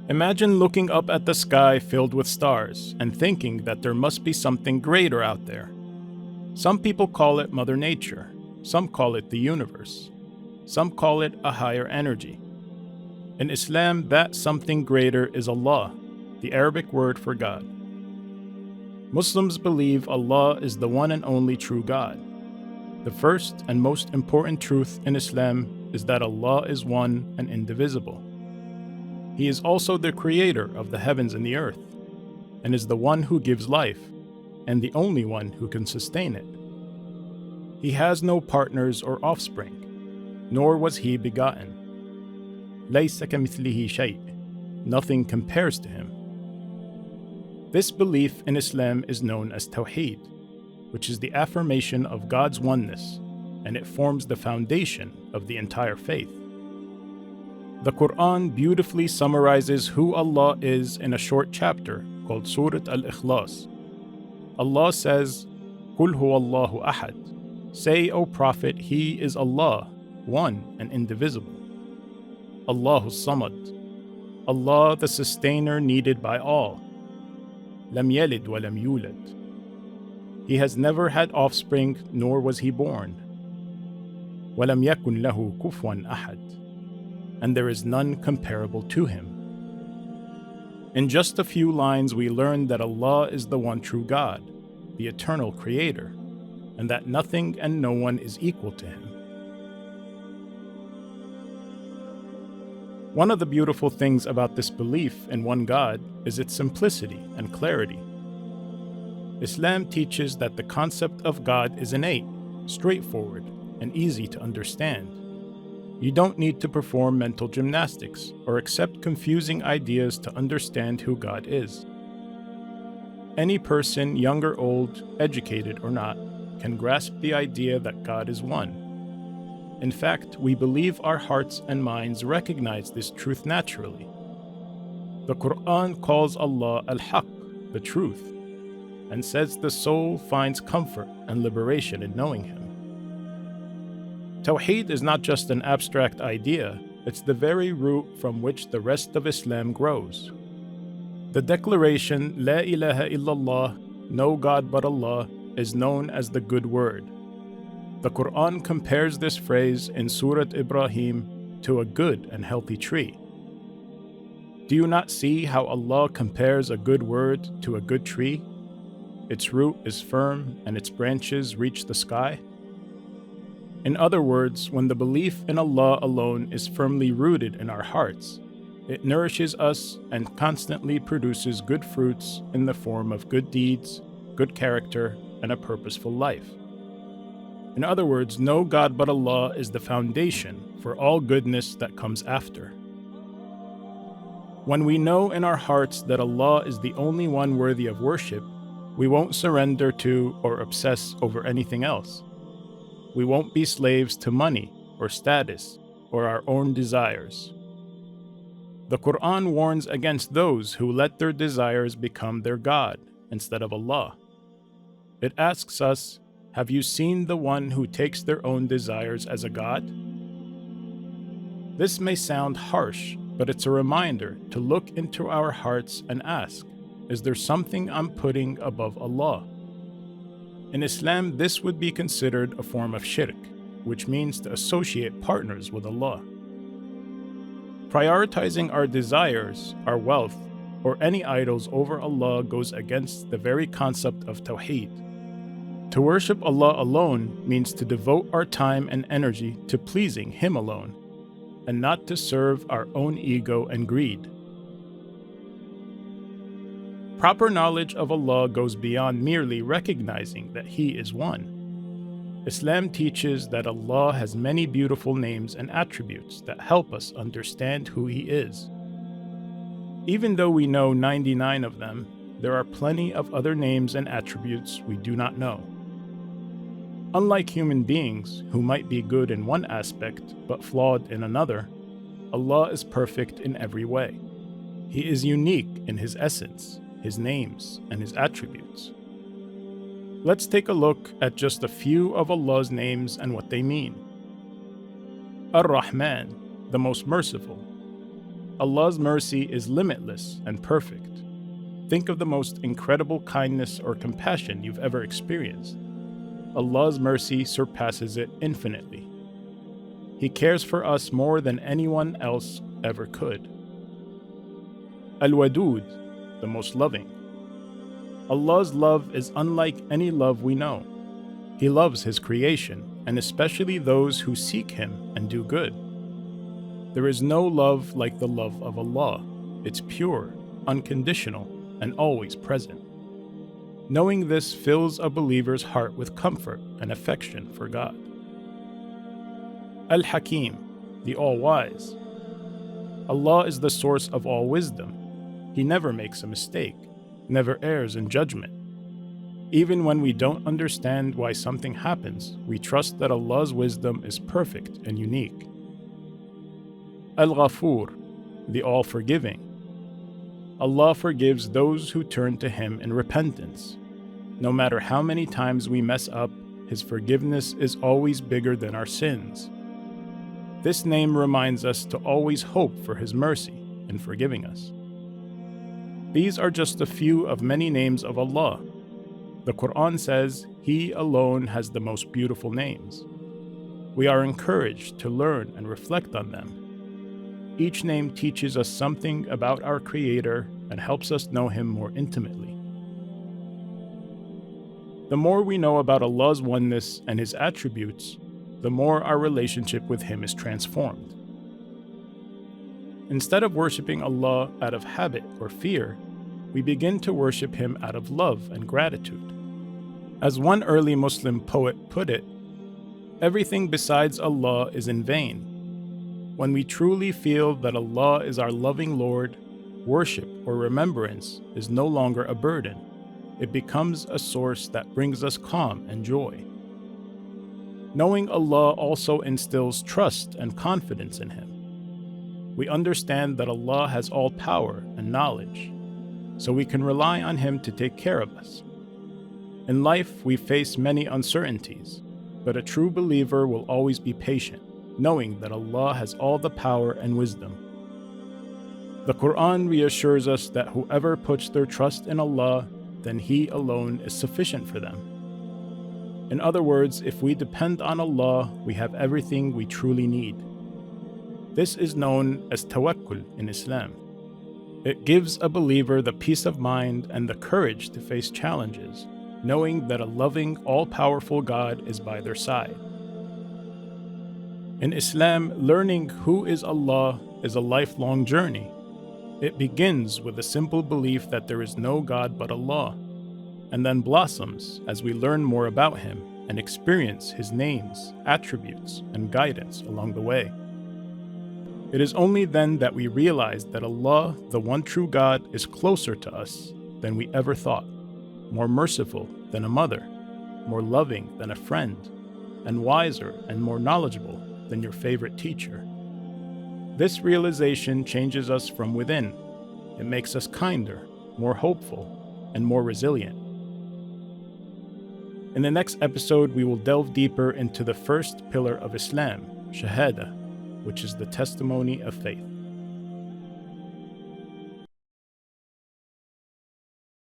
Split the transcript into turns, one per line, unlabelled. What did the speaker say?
Imagine looking up at the sky filled with stars and thinking that there must be something greater out there. Some people call it Mother Nature, some call it the universe, some call it a higher energy. In Islam, that something greater is Allah, the Arabic word for God. Muslims believe Allah is the one and only true God. The first and most important truth in Islam is that Allah is one and indivisible. He is also the creator of the heavens and the earth, and is the one who gives life, and the only one who can sustain it. He has no partners or offspring, nor was he begotten. لَيْسَ كَمِثْلِهِ شَيْءٍ. Nothing compares to him. This belief in Islam is known as Tawhīd, which is the affirmation of God's oneness, and it forms the foundation of the entire faith. The Quran beautifully summarizes who Allah is in a short chapter called Surah Al-Ikhlāṣ. Allah says, قُلْ هُوَ اللَّهُ أَحَدٌ. Say, O Prophet, He is Allah, one and indivisible. Allahu Samad. Allah, the sustainer needed by all. Lam yalid wa lam yulad. He has never had offspring, nor was he born. وَلَمْ يَكُنْ لَهُ كُفُوًا أَحَدٌ. And there is none comparable to him. In just a few lines, we learn that Allah is the one true God, the eternal creator, and that nothing and no one is equal to him. One of the beautiful things about this belief in one God is its simplicity and clarity. Islam teaches that the concept of God is innate, straightforward, and easy to understand. You don't need to perform mental gymnastics or accept confusing ideas to understand who God is. Any person, young or old, educated or not, can grasp the idea that God is one. In fact, we believe our hearts and minds recognize this truth naturally. The Quran calls Allah Al-Haq, the truth, and says the soul finds comfort and liberation in knowing Him. Tawhid is not just an abstract idea, it's the very root from which the rest of Islam grows. The declaration, La ilaha illallah, no God but Allah, is known as the good word. The Quran compares this phrase in Surah Ibrahim to a good and healthy tree. Do you not see how Allah compares a good word to a good tree? Its root is firm and its branches reach the sky. In other words, when the belief in Allah alone is firmly rooted in our hearts, it nourishes us and constantly produces good fruits in the form of good deeds, good character, and a purposeful life. In other words, no God but Allah is the foundation for all goodness that comes after. When we know in our hearts that Allah is the only one worthy of worship, we won't surrender to or obsess over anything else. We won't be slaves to money or status or our own desires. The Quran warns against those who let their desires become their God instead of Allah. It asks us, have you seen the one who takes their own desires as a God? This may sound harsh, but it's a reminder to look into our hearts and ask, is there something I'm putting above Allah? In Islam, this would be considered a form of shirk, which means to associate partners with Allah. Prioritizing our desires, our wealth, or any idols over Allah goes against the very concept of Tawhid. To worship Allah alone means to devote our time and energy to pleasing Him alone, and not to serve our own ego and greed. Proper knowledge of Allah goes beyond merely recognizing that He is one. Islam teaches that Allah has many beautiful names and attributes that help us understand who He is. Even though we know 99 of them, there are plenty of other names and attributes we do not know. Unlike human beings, who might be good in one aspect but flawed in another, Allah is perfect in every way. He is unique in His essence, His names, and His attributes. Let's take a look at just a few of Allah's names and what they mean. Ar-Rahman, the most merciful. Allah's mercy is limitless and perfect. Think of the most incredible kindness or compassion you've ever experienced. Allah's mercy surpasses it infinitely. He cares for us more than anyone else ever could. Al-Wadud, the most loving. Allah's love is unlike any love we know. He loves His creation, and especially those who seek Him and do good. There is no love like the love of Allah. It's pure, unconditional, and always present. Knowing this fills a believer's heart with comfort and affection for God. Al-Hakim, the All-Wise. Allah is the source of all wisdom. He never makes a mistake, never errs in judgment. Even when we don't understand why something happens, we trust that Allah's wisdom is perfect and unique. Al-Ghafur, the All-Forgiving. Allah forgives those who turn to Him in repentance. No matter how many times we mess up, His forgiveness is always bigger than our sins. This name reminds us to always hope for His mercy in forgiving us. These are just a few of many names of Allah. The Quran says He alone has the most beautiful names. We are encouraged to learn and reflect on them. Each name teaches us something about our Creator and helps us know Him more intimately. The more we know about Allah's oneness and His attributes, the more our relationship with Him is transformed. Instead of worshiping Allah out of habit or fear, we begin to worship Him out of love and gratitude. As one early Muslim poet put it, everything besides Allah is in vain. When we truly feel that Allah is our loving Lord, worship or remembrance is no longer a burden. It becomes a source that brings us calm and joy. Knowing Allah also instills trust and confidence in Him. We understand that Allah has all power and knowledge, so we can rely on Him to take care of us. In life, we face many uncertainties, but a true believer will always be patient, knowing that Allah has all the power and wisdom. The Quran reassures us that whoever puts their trust in Allah, then He alone is sufficient for them. In other words, if we depend on Allah, we have everything we truly need. This is known as tawakkul in Islam. It gives a believer the peace of mind and the courage to face challenges, knowing that a loving, all-powerful God is by their side. In Islam, learning who is Allah is a lifelong journey. It begins with a simple belief that there is no God but Allah, and then blossoms as we learn more about Him and experience His names, attributes, and guidance along the way. It is only then that we realize that Allah, the one true God, is closer to us than we ever thought, more merciful than a mother, more loving than a friend, and wiser and more knowledgeable than your favorite teacher. This realization changes us from within. It makes us kinder, more hopeful, and more resilient. In the next episode, we will delve deeper into the first pillar of Islam, Shahada, which is the testimony of faith.